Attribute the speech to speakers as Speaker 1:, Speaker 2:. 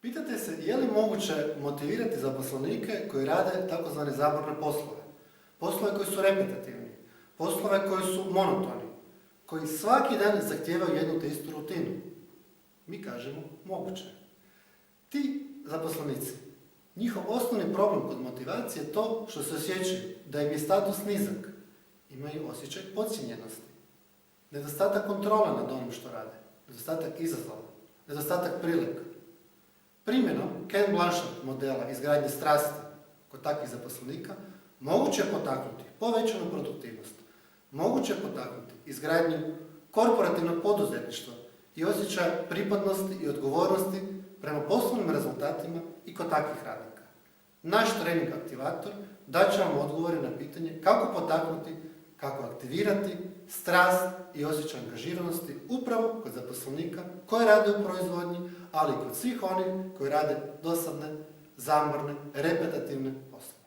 Speaker 1: Pitate se je li moguće motivirati zaposlenike koji rade takozvane zamorne poslove. Poslove koji su repetitivni, poslove koji su monotoni, koji svaki dan zahtijevaju jednu te istu rutinu. Mi kažemo moguće. Ti zaposlenici, njihov osnovni problem kod motivacije je to što se osjećaju da im je status nizak. Imaju osjećaj podcijenjenosti. Nedostatak kontrole nad onim što rade. Nedostatak izazova. Nedostatak prilika. Primjenom Ken Blanchard modela izgradnje strasti kod takvih zaposlenika moguće je potaknuti povećanu produktivnost, moguće je potaknuti izgradnju korporativnog poduzetništva i osjećaja pripadnosti i odgovornosti prema poslovnim rezultatima i kod takvih radnika. Naš trening aktivator daće vam odgovore na pitanje kako potaknuti, kako aktivirati strast i osjećaj angažiranosti upravo kod zaposlenika koji rade u proizvodnji, ali i kod svih onih koji rade dosadne, zamorne, repetitivne poslove.